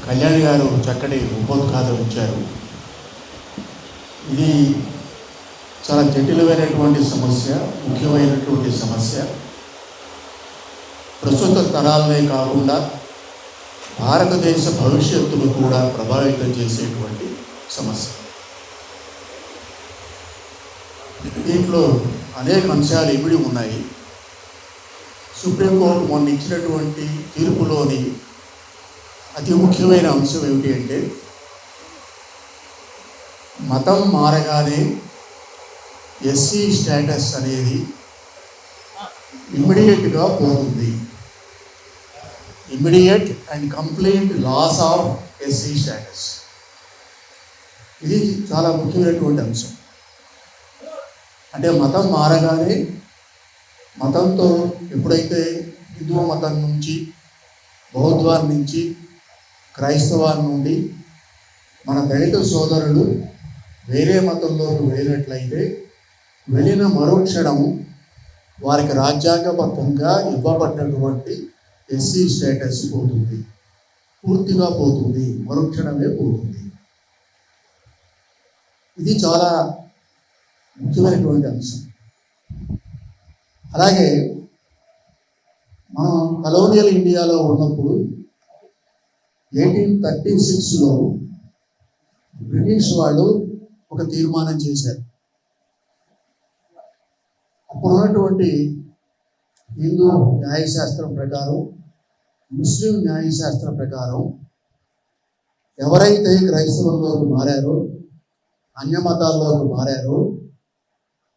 కళ్యాణి గారు చక్కటి ఉపోద్ఘాతం ఇచ్చారు. ఇది చాలా జటిలమైనటువంటి సమస్య, ముఖ్యమైనటువంటి సమస్య. ప్రస్తుత తరాలనే కాకుండా భారతదేశ భవిష్యత్తును కూడా ప్రభావితం చేసేటువంటి సమస్య. దీంట్లో అనేక అంశాలు ఇమిడి ఉన్నాయి. సుప్రీంకోర్టు మొన్న ఇచ్చినటువంటి తీర్పులోని అతి ముఖ్యమైన అంశం ఏమిటి అంటే, మతం మారగానే ఎస్సీ స్టేటస్ అనేది ఇమ్మీడియట్గా పోతుంది. Immediate and complete loss of SC status. ఇది చాలా ముఖ్యమైనటువంటి అంశం. అంటే మతం మారగానే, మతంతో ఎప్పుడైతే హిందూ మతం నుంచి, బౌద్ధాల నుంచి, క్రైస్తవాల నుండి మన దళిత సోదరులు వేరే మతంలోకి వెళ్ళినట్లయితే, వెళ్ళిన మరుక్షణం వారికి రాజ్యాంగబద్ధంగా ఇవ్వబడినటువంటి ఎస్సీ స్టేటస్ పోతుంది, పూర్తిగా పోతుంది, మరుక్షణమే పోతుంది. ఇది చాలా ముఖ్యమైనటువంటి అంశం. అలాగే మనం కలోనియల్ ఇండియాలో ఉన్నప్పుడు 1836లో బ్రిటిష్ వాళ్ళు ఒక తీర్మానం చేశారు. అప్పుడు ఉన్నటువంటి హిందూ న్యాయశాస్త్రం ప్రకారం, ముస్లిం న్యాయశాస్త్రం ప్రకారం ఎవరైతే క్రైస్తవంలోకి మారారో, అన్యమతాల్లోకి మారారో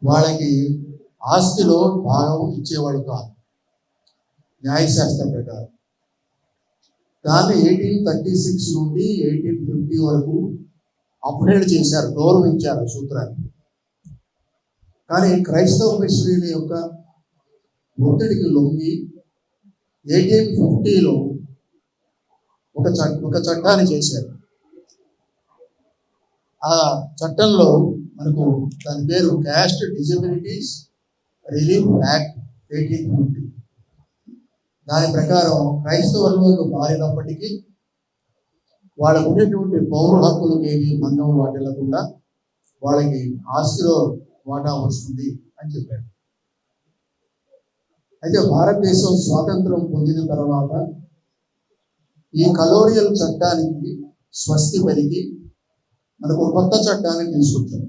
వాళ్ళకి ఆస్తిలో భాగం ఇచ్చేవాడు కాదు న్యాయశాస్త్రం ప్రకారం. దాన్ని 1836 నుండి 1850 వరకు అప్గ్రేడ్ చేశారు, గౌరవించారు సూత్రాన్ని. కానీ క్రైస్తవ మిషనరీల యొక్క ఒత్తిడికి లొంగి 1850లో ఒక చట్టాన్ని చేశారు. ఆ చట్టంలో మనకు దాని పేరు క్యాస్ట్ డిజబిలిటీస్ రిలీఫ్ యాక్ట్ 1850. దాని ప్రకారం క్రైస్తవులకు మారినప్పటికీ వాళ్ళకు ఉండేటువంటి పౌర హక్కులకు ఏమి భంగం వాటిల్లకుండా వాళ్ళకి ఆస్తిలో వాటా వస్తుంది అని చెప్పారు. అయితే భారతదేశం స్వాతంత్రం పొందిన తర్వాత ఈ కలోనియల్ చట్టానికి స్వస్తి పలికి మనకు కొత్త చట్టాన్ని తీసుకొచ్చాం.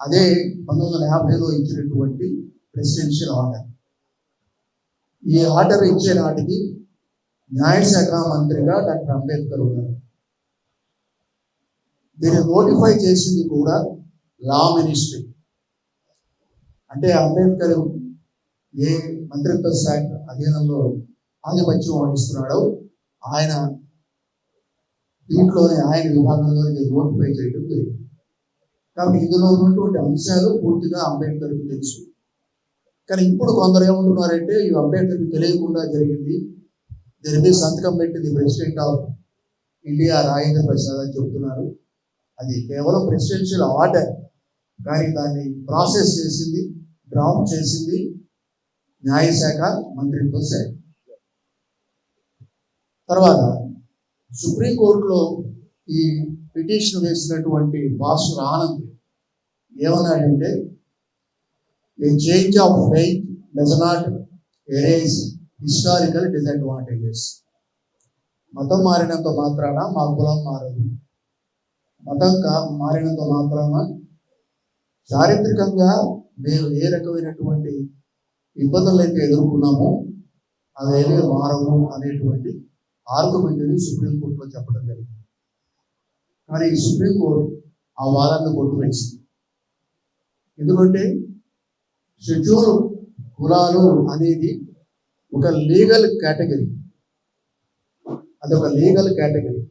అదే 1950లో ఇచ్చినటువంటి ప్రెసిడెన్షియల్ ఆర్డర్. ఈ ఆర్డర్ ఇచ్చే నాటికి న్యాయశాఖ మంత్రిగా డాక్టర్ అంబేద్కర్ ఉన్నారు. దీన్ని నోటిఫై చేసింది కూడా లా మినిస్ట్రీ. అంటే అంబేద్కర్ ఏ మంత్రిత్వ శాఖ అధీనంలో ఆధిపత్యం వహిస్తున్నాడో ఆయన దీంట్లోనే, ఆయన విభాగంలోనే నోటిఫై చేయడం జరిగింది. కాబట్టి ఇందులో ఉన్నటువంటి అంశాలు పూర్తిగా అంబేద్కర్కి తెలుసు. కానీ ఇప్పుడు కొందరు ఏమంటున్నారంటే, ఈ అంబేద్కర్కి తెలియకుండా జరిగింది, దీని మీద సంతకం పెట్టింది president of India Rajendra Prasad అని చెబుతున్నారు. అది కేవలం ప్రెసిడెన్షియల్ ఆర్డర్, కానీ దాన్ని ప్రాసెస్ చేసింది, డ్రాఫ్ట్ చేసింది న్యాయశాఖ మంత్రిత్వ శాఖ. తర్వాత సుప్రీంకోర్టులో ఈ పిటిషన్ వేసినటువంటి భాస్కర్ ఆనంద్ ఏమన్నాడంటే, a change of faith does not erase historical disadvantages. మతం మారినంత మాత్రాన మా కులం మారదు, మతం మారినంత మాత్రాన చారిత్రకంగా మేము ఏ రకమైనటువంటి ఇబ్బందులు అయితే ఎదుర్కొన్నామో అవేమీ మారవు అనేటువంటి ఆర్గ్యుమెంట్ని సుప్రీంకోర్టులో చెప్పడం జరిగింది. కానీ ఈ సుప్రీంకోర్టు ఆ వాదాన్ని కొట్టువేసింది. ఎందుకంటే షెడ్యూల్ కులాలు అనేది ఒక లీగల్ కేటగిరీ, అదొక లీగల్ కేటగిరీ.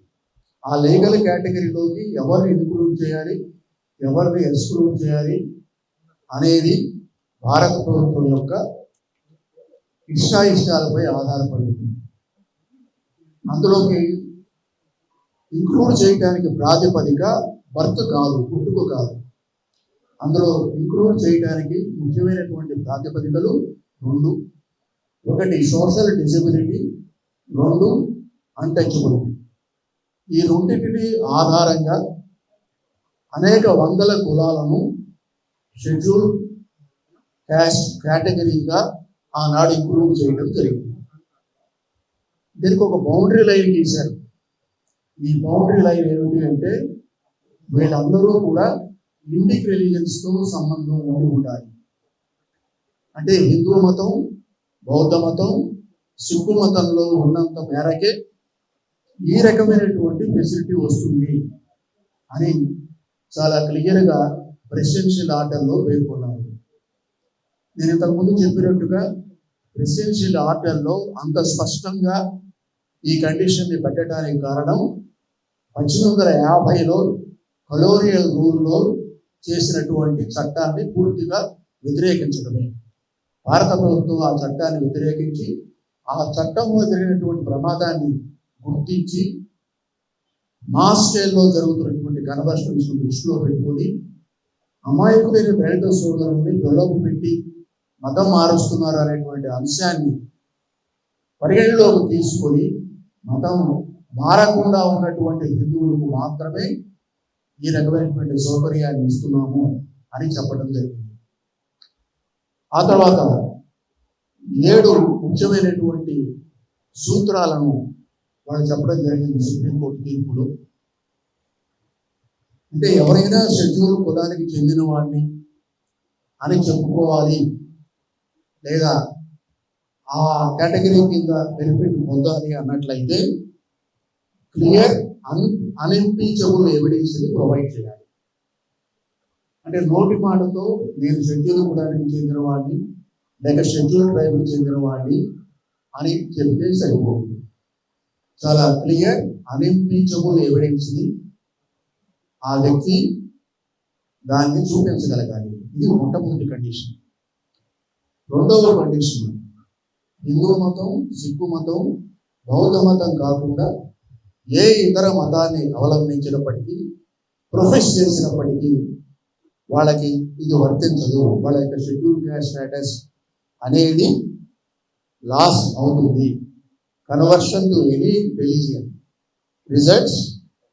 ఆ లీగల్ కేటగిరీలోకి ఎవరిని ఇన్క్లూడ్ చేయాలి, ఎవరిని ఎక్స్క్లూడ్ చేయాలి అనేది భారత ప్రభుత్వం యొక్క ఇష్టాయిష్టాలపై ఆధారపడి ఉంటుంది. అందులోకి ఇంక్లూడ్ చేయడానికి ప్రాతిపదిక బర్త్ కాదు, పుట్టుక కాదు. అందులో ఇంక్లూడ్ చేయడానికి ముఖ్యమైనటువంటి ప్రాతిపదికలు రెండు. ఒకటి సోషల్ డిజబిలిటీ, రెండు అన్టచబిలిటీ. ఈ రెండింటిని ఆధారంగా అనేక వందల కులాలను షెడ్యూల్ క్యాస్ట్ కేటగిరీగా ఆనాడు ఇంప్రూవ్ చేయడం జరిగింది. దీనికి ఒక బౌండరీ లైన్ గీశారు. ఈ బౌండరీ లైన్ ఏమిటి అంటే వీళ్ళందరూ కూడా ఇండిక్ రిలీజియన్స్తో సంబంధం ఉండాలి. అంటే హిందూ మతం, బౌద్ధ మతం, సిక్కు మతంలో ఉన్నంత మేరకే ఈ రకమైనటువంటి ఫెసిలిటీ వస్తుంది అని చాలా క్లియర్గా ప్రెసిడెన్షియల్ ఆర్డర్లో పేర్కొన్నారు. నేను ఇంతకుముందు చెప్పినట్టుగా ప్రెసిడెన్షియల్ ఆర్డర్లో అంత స్పష్టంగా ఈ కండిషన్ని పెట్టడానికి కారణం 1850లో కలోనియల్ రూల్లో చేసినటువంటి చట్టాన్ని పూర్తిగా వ్యతిరేకించడమే. భారత ప్రభుత్వం ఆ చట్టాన్ని వ్యతిరేకించి ఆ చట్టంలో జరిగినటువంటి ప్రమాదాన్ని గుర్తించి మా స్కేల్లో జరుగుతున్నటువంటి కన్వర్షన్స్ దృష్టిలో పెట్టుకొని అమాయకులైన దళిత సోదరుల్ని ప్రలోభ పెట్టి మతం మారుస్తున్నారు అనేటువంటి అంశాన్ని పరిగణలోకి తీసుకొని మతం మారకుండా ఉన్నటువంటి హిందువులకు మాత్రమే ఈ రకమైనటువంటి సౌకర్యాన్ని ఇస్తున్నాము అని చెప్పడం జరిగింది. ఆ తర్వాత 7 ముఖ్యమైనటువంటి సూత్రాలను వాళ్ళు చెప్పడం జరిగింది సుప్రీంకోర్టు తీర్పులో. అంటే ఎవరైనా షెడ్యూల్ కులానికి చెందిన వాడిని అని చెప్పుకోవాలి, లేదా ఆ కేటగిరీ కింద బెనిఫిట్ పొందాలి అన్నట్లయితే క్లియర్ అన్ఇంపీచబుల్ ఎవిడెన్స్ని ప్రొవైడ్ చేయాలి. అంటే నోటి మాటతో నేను షెడ్యూల్ కులానికి చెందిన వాడిని లేక షెడ్యూల్ ట్రైబ్కి చెందిన వాడిని అని చెప్తే సరిపోతుంది. చాలా క్లియర్ అన్ఇంపీచబుల్ ఎవిడెన్స్ని ఆ వ్యక్తి దాన్ని చూపించగలగాలి. ఇది మొట్టమొదటి కండిషన్. రెండవ కండిషన్, హిందూ మతం, సిక్కు మతం, బౌద్ధ మతం కాకుండా ఏ ఇతర మతాన్ని అవలంబించినప్పటికీ, ప్రొఫెస్ చేసినప్పటికీ వాళ్ళకి ఇది వర్తించదు. వాళ్ళ యొక్క షెడ్యూల్ క్యాస్ట్ స్టేటస్ అనేది లాస్ అవుతుంది. Conversion to any religion results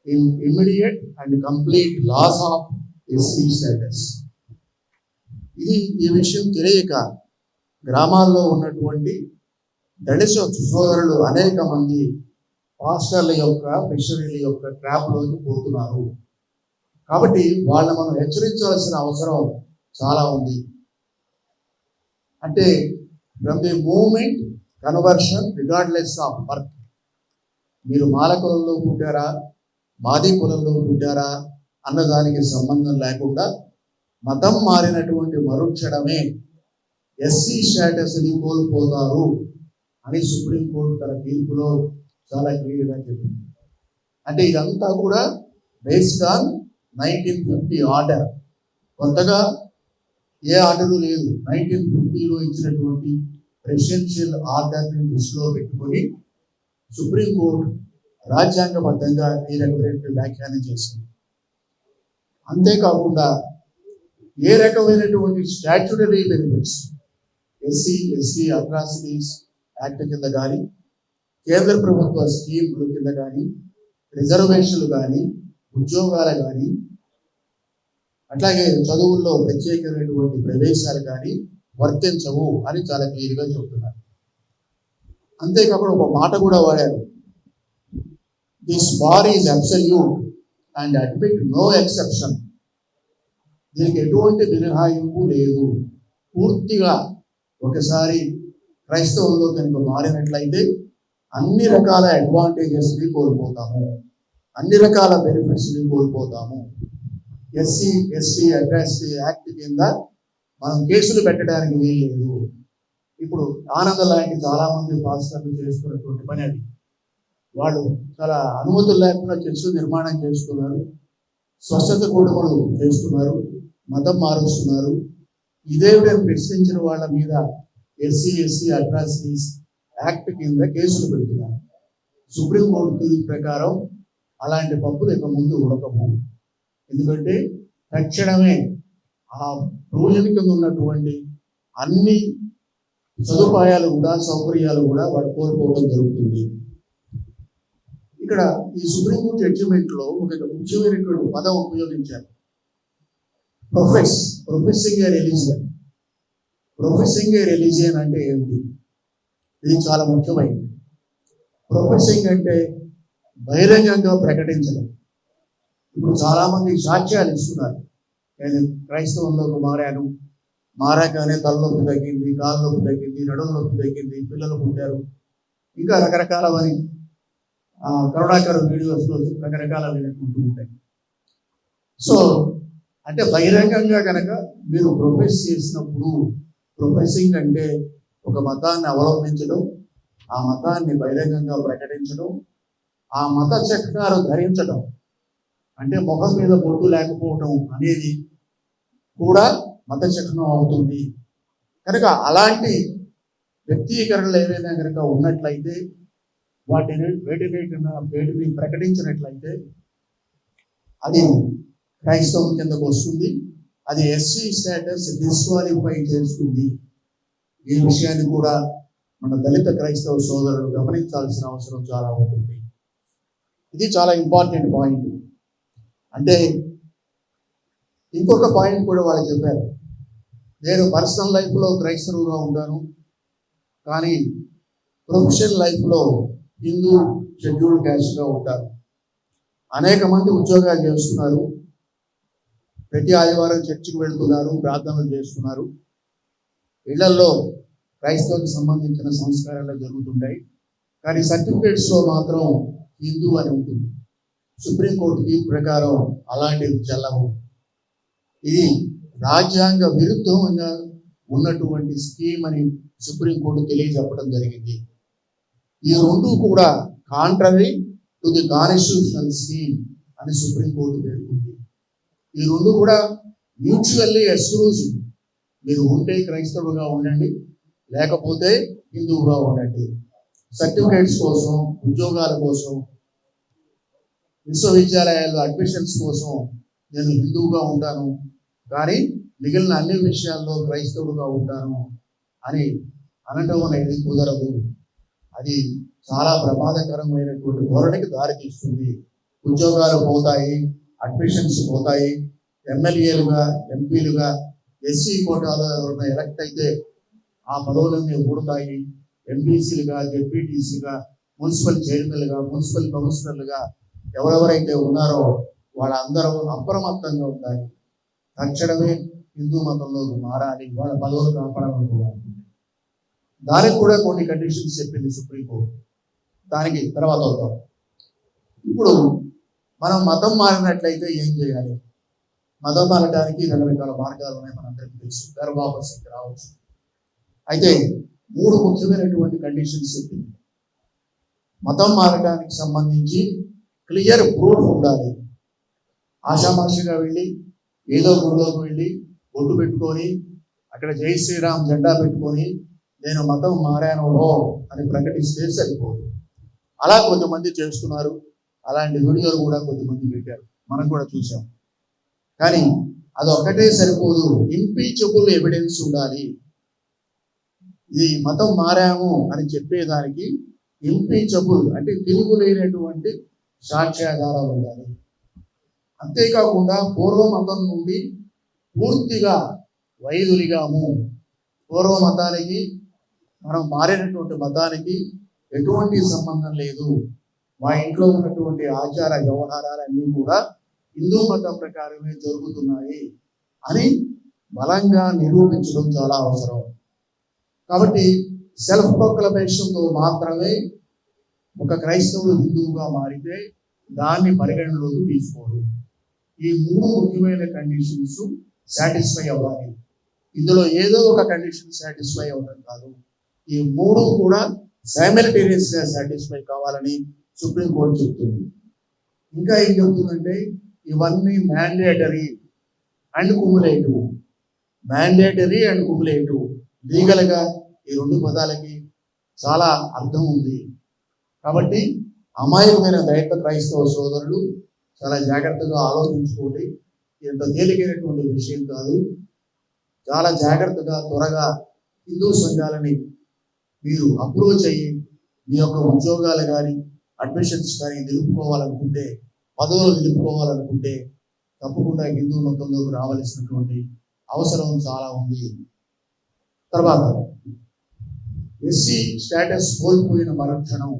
in immediate and complete loss of SC status. ఈ విషయం తెలియక గ్రామాల్లో ఉన్నటువంటి దళిత సోదరులు అనేక మంది పాస్టర్ల యొక్క మిషనరీల యొక్క ట్రాప్లోకి పోతున్నారు. కాబట్టి వాళ్ళని మనం హెచ్చరించాల్సిన అవసరం చాలా ఉంది. అంటే from the moment conversion regardless of birth, మీరు మాల కులంలో పుట్టారా, మాది కులంలో పుట్టారా అన్నదానికి సంబంధం లేకుండా మతం మారినటువంటి మరుక్షణమే ఎస్సీ స్టేటస్ని కోల్పోతారు అని సుప్రీంకోర్టు తన తీర్పులో చాలా క్లియర్గా చెప్పింది. అంటే ఇదంతా కూడా బేస్డ్ ఆన్ 1950 ఆర్డర్. కొత్తగా ఏ ఆర్డరు లేదు. 1950లో ఇచ్చినటువంటి ప్రెసిడెన్షియల్ ఆర్డర్ని దృష్టిలో పెట్టుకొని సుప్రీంకోర్టు రాజ్యాంగబద్ధంగా ఈ రకమైన వ్యాఖ్యానం చేసింది. అంతేకాకుండా ఏ రకమైనటువంటి statutory benefits SC ST atrocities act కింద కానీ, కేంద్ర ప్రభుత్వ స్కీమ్ల కింద కానీ, రిజర్వేషన్లు కానీ, ఉద్యోగాలు కానీ, అట్లాగే చదువుల్లో ప్రత్యేకమైనటువంటి ప్రవేశాలు కానీ వర్తించవు అని చాలా క్లియర్గా చెబుతున్నారు. అంతేకాకుండా ఒక మాట కూడా వాడారు, this bar is absolute and admit no exception. దీనికి ఎటువంటి మినహాయింపు లేదు. పూర్తిగా ఒకసారి క్రైస్తవంలో కనుక మారినట్లయితే అన్ని రకాల అడ్వాంటేజెస్ని కోల్పోతాము, అన్ని రకాల బెనిఫిట్స్ని కోల్పోతాము. ఎస్సీ ఎస్టీ అట్రాసిటీ యాక్ట్ కింద మనం కేసులు పెట్టడానికి వీల్లేదు. ఇప్పుడు ఆనంద లాంటి చాలామంది పాస్టర్లు చేస్తున్నటువంటి పని అది. వాళ్ళు చాలా అనుమతులు లేకుండా చర్చలు నిర్మాణం చేస్తున్నారు, స్వస్థత కూడమలు చేస్తున్నారు, మతం మారుస్తున్నారు. ఇదేవిడని ప్రశ్నించిన వాళ్ళ మీద ఎస్సీ ఎస్టీ అట్రాసిటీస్ యాక్ట్ కింద కేసులు పెడుతున్నారు. సుప్రీంకోర్టు తీర్పు ప్రకారం అలాంటి పప్పులు ఇక ముందు ఉడకము. ఎందుకంటే తక్షణమే ఆ ప్రొవిజన్ కింద ఉన్నటువంటి అన్ని సదుపాయాలు కూడా, సౌకర్యాలు కూడా వాడు కోల్పోవడం జరుగుతుంది. ఇక్కడ ఇక్కడ ఈ సుప్రీంకోర్టు జడ్జిమెంట్లో ఒక ముఖ్యమైనటువంటి పదం ఉపయోగించారు, ప్రొఫెసింగ్ ఏ రిలీజియన్. ప్రొఫెసింగ్ ఏ రిలీజియన్ అంటే ఏమిటి? ఇది చాలా ముఖ్యమైనది. ప్రొఫెసింగ్ అంటే బహిరంగంగా ప్రకటించడం. ఇప్పుడు చాలామంది సాక్ష్యాలు ఇస్తున్నారు, నేను క్రైస్తవంలోకి మారాగానే తలనొప్పి తగ్గింది, కాళ్ళ నొప్పి తగ్గింది, నడుము నొప్పి తగ్గింది, పిల్లలు పుట్టారు, ఇంకా రకరకాలవని కరుణాకర వీడియోస్లో రకరకాలవి ఉంటూ ఉంటాయి. సో అంటే బహిరంగంగా కనుక మీరు ప్రొఫెస్ చేసినప్పుడు, ప్రొఫెసింగ్ అంటే ఒక మతాన్ని అవలంబించడం, ఆ మతాన్ని బహిరంగంగా ప్రకటించడం, ఆ మత చక్రాలు ధరించడం, అంటే ముఖం మీద బొట్టు లేకపోవడం అనేది కూడా మత చక్రం అవుతుంది. కనుక అలాంటి వ్యక్తీకరణలు ఏవైనా కనుక ఉన్నట్లయితే వేటిని ప్రకటించినట్లయితే అది క్రైస్తవం కిందకు వస్తుంది. అది ఎస్సీ స్టేటస్ డిస్క్వాలిఫై చేస్తుంది. ఈ విషయాన్ని కూడా మన దళిత క్రైస్తవ సోదరులు గమనించాల్సిన అవసరం చాలా ఉంటుంది. ఇది చాలా ఇంపార్టెంట్ పాయింట్. అంటే ఇంకొక పాయింట్ కూడా వాళ్ళు చెప్పారు, నేను పర్సనల్ లైఫ్లో క్రైస్తవుగా ఉంటాను, కానీ ప్రొఫెషనల్ లైఫ్లో హిందూ షెడ్యూల్డ్ క్యాస్ట్గా ఉంటారు. అనేక మంది ఉద్యోగాలు చేస్తున్నారు, ప్రతి ఆదివారం చర్చికి వెళ్తున్నారు, ప్రార్థనలు చేస్తున్నారు, ఇళ్లలో క్రైస్తవులకు సంబంధించిన సంస్కారాలు జరుగుతుంటాయి, కానీ సర్టిఫికేట్స్లో మాత్రం హిందూ అని ఉంటుంది. సుప్రీంకోర్టు తీర్పు ప్రకారం అలాంటివి చెల్లవు. ఇది రాజ్యాంగ విరుద్ధంగా ఉన్నటువంటి స్కీమ్ అని సుప్రీంకోర్టు తెలియజెప్పడం జరిగింది. ఈ రెండు కూడా contrary to the constitutional scheme అని సుప్రీంకోర్టు పేర్కొంది. ఈ రెండు కూడా మ్యూచువల్లీ ఎక్స్క్లూజివ్. మీరు ఉంటే క్రైస్తవుగా ఉండండి, లేకపోతే హిందువుగా ఉండండి. సర్టిఫికేట్స్ కోసం, ఉద్యోగాల కోసం, విశ్వవిద్యాలయాల్లో అడ్మిషన్స్ కోసం నేను హిందువుగా ఉంటాను, కానీ మిగిలిన అన్ని విషయాల్లో క్రైస్తవుడుగా ఉంటాను అని అనటం అనేది కుదరదు. అది చాలా ప్రమాదకరమైనటువంటి ధోరణికి దారితీస్తుంది. ఉద్యోగాలు పోతాయి, అడ్మిషన్స్ పోతాయి, ఎమ్మెల్యేలుగా, ఎంపీలుగా, ఎస్సీ కోటాలో ఎవరైనా ఎలక్ట్ అయితే ఆ పదవులన్నీ ఊడతాయి. ఎంపీసీలుగా, జెడ్పీటీసీలుగా, మున్సిపల్ చైర్మన్లుగా, మున్సిపల్ కౌన్సిలర్లుగా ఎవరెవరైతే ఉన్నారో వాళ్ళందరూ అప్రమత్తంగా ఉండాలి. తక్షణమే హిందూ మతంలోకి మారాలి, వాళ్ళ పదవులు కాపాడాలనుకోవాలి. దానికి కూడా కొన్ని కండిషన్స్ చెప్పింది సుప్రీంకోర్టు. దానికి తర్వాత వద్దాం. ఇప్పుడు మనం మతం మారినట్లయితే ఏం చేయాలి? మతం మారడానికి రకరకాల మార్గాలు ఉన్నాయి, మనందరికీ తెలుసు. గర్భాపసికి రావచ్చు. అయితే 3 ముఖ్యమైనటువంటి కండిషన్స్ చెప్పింది. మతం మారడానికి సంబంధించి క్లియర్ ప్రూఫ్ ఉండాలి. ఆషామాషిగా వెళ్ళి ఏదో గుడిలోకి వెళ్ళి బొట్టు పెట్టుకొని అక్కడ జై శ్రీరామ్ జెండా పెట్టుకొని నేను మతం మారాను అని ప్రకటిస్తే సరిపోదు. అలా కొంతమంది చేస్తున్నారు. అలాంటి వీడియోలు కూడా కొంతమంది పెట్టారు, మనం కూడా చూసాం. కానీ అదొక్కటే సరిపోదు, ఇంపీచబుల్ ఎవిడెన్స్ ఉండాలి. ఇది మతం మారాము అని చెప్పేదానికి ఇంపీచబుల్ అంటే తిరుగులేనటువంటి సాక్ష్యాధారాలు ఉండాలి. అంతేకాకుండా పూర్వ మతం నుండి పూర్తిగా వైదొలిగాము, పూర్వ మతానికి మనం మారినటువంటి మతానికి ఎటువంటి సంబంధం లేదు, మా ఇంట్లో ఉన్నటువంటి ఆచార వ్యవహారాలన్నీ కూడా హిందూ మతం ప్రకారమే జరుగుతున్నాయి అని బలంగా నిరూపించడం చాలా అవసరం. కాబట్టి సెల్ఫ్ ప్రొక్లమేషన్తో మాత్రమే ఒక క్రైస్తవుడు హిందువుగా మారితే దాన్ని పరిగణలోకి తీసుకోరు. ఈ 3 ముఖ్యమైన కండిషన్స్ సాటిస్ఫై అవ్వాలి. ఇందులో ఏదో ఒక కండిషన్ సాటిస్ఫై అవ్వడం కాదు, ఈ 3 కూడా సైమల్టేనియస్గా సాటిస్ఫై కావాలని సుప్రీంకోర్టు చెప్తుంది. ఇంకా ఏం చెప్తుందంటే ఇవన్నీ mandatory and cumulative. Mandatory and cumulative లీగల్గా ఈ 2 పదాలకి చాలా అర్థం ఉంది. కాబట్టి అమాయకమైన దైవ క్రైస్తవ సోదరులు చాలా జాగ్రత్తగా ఆలోచించుకోండి. ఇంత తేలికైనటువంటి విషయం కాదు. చాలా జాగ్రత్తగా త్వరగా హిందూ సంఘాలని మీరు అప్రోచ్ అయ్యి మీ యొక్క ఉద్యోగాలు కానీ అడ్మిషన్స్ కానీ నిలుపుకోవాలనుకుంటే, పదవులు నిలుపుకోవాలనుకుంటే తప్పకుండా హిందూ మతంలోకి రావాల్సినటువంటి అవసరం చాలా ఉంది. తర్వాత ఎస్సీ స్టేటస్ కోల్పోయిన మరుక్షణం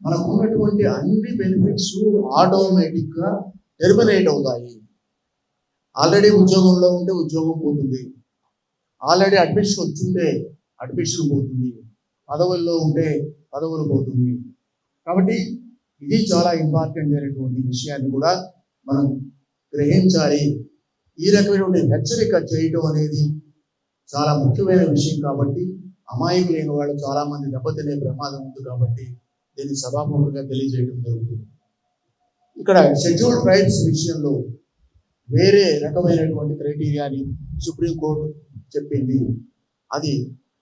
మనకున్నటువంటి అన్ని బెనిఫిట్స్ ఆటోమేటిక్గా టెర్మినేట్ అవుతాయి. ఆల్రెడీ ఉద్యోగంలో ఉంటే ఉద్యోగం పోతుంది, ఆల్రెడీ అడ్మిషన్ వచ్చుంటే అడ్మిషన్ పోతుంది, పదవుల్లో ఉంటే పదవులు పోతుంది. కాబట్టి ఇది చాలా ఇంపార్టెంట్ అయినటువంటి విషయాన్ని కూడా మనం గ్రహించాలి. ఈ రకమైనటువంటి హెచ్చరిక చేయటం అనేది చాలా ముఖ్యమైన విషయం. కాబట్టి అమాయకులైన వాళ్ళు చాలా మంది దెబ్బతినే ప్రమాదం ఉంది. కాబట్టి దీన్ని సభాముఖంగా తెలియజేయడం జరుగుతుంది. ఇక్కడ షెడ్యూల్డ్ ట్రైబ్స్ విషయంలో వేరే రకమైనటువంటి క్రైటీరియాని సుప్రీంకోర్టు చెప్పింది. అది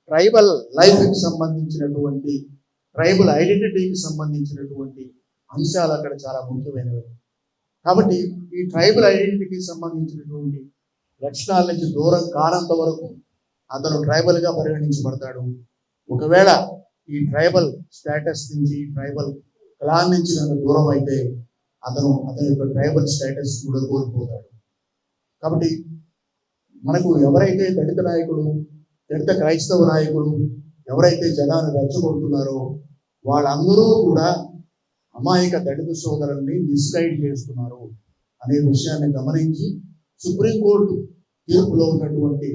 ట్రైబల్ లైఫ్కి సంబంధించినటువంటి, ట్రైబల్ ఐడెంటిటీకి సంబంధించినటువంటి అంశాలు అక్కడ చాలా ముఖ్యమైనవి. కాబట్టి ఈ ట్రైబల్ ఐడెంటిటీకి సంబంధించినటువంటి లక్షణాల నుంచి దూరం కానంత వరకు అతను ట్రైబల్గా పరిగణించబడతాడు. ఒకవేళ ఈ ట్రైబల్ స్టేటస్ నుంచి, ట్రైబల్ క్లాన్ నుంచి కనుక దూరం అయితే అతని యొక్క ట్రైబల్ స్టేటస్ కూడా కోల్పోతాడు. కాబట్టి మనకు ఎవరైతే దళిత నాయకులు, దళిత క్రైస్తవ నాయకులు ఎవరైతే జనాన్ని రెచ్చగొడుతున్నారో వాళ్ళందరూ కూడా అమాయక దళిత సోదరుల్ని మిస్గైడ్ చేస్తున్నారు అనే విషయాన్ని గమనించి సుప్రీంకోర్టు తీర్పులో ఉన్నటువంటి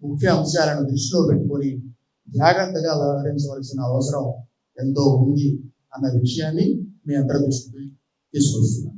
ముఖ్య అంశాలను దృష్టిలో పెట్టుకొని జాగ్రత్తగా వ్యవహరించవలసిన అవసరం ఎంతో ఉంది అన్న విషయాన్ని మీ అందరి దృష్టికి తీసుకొస్తున్నాను.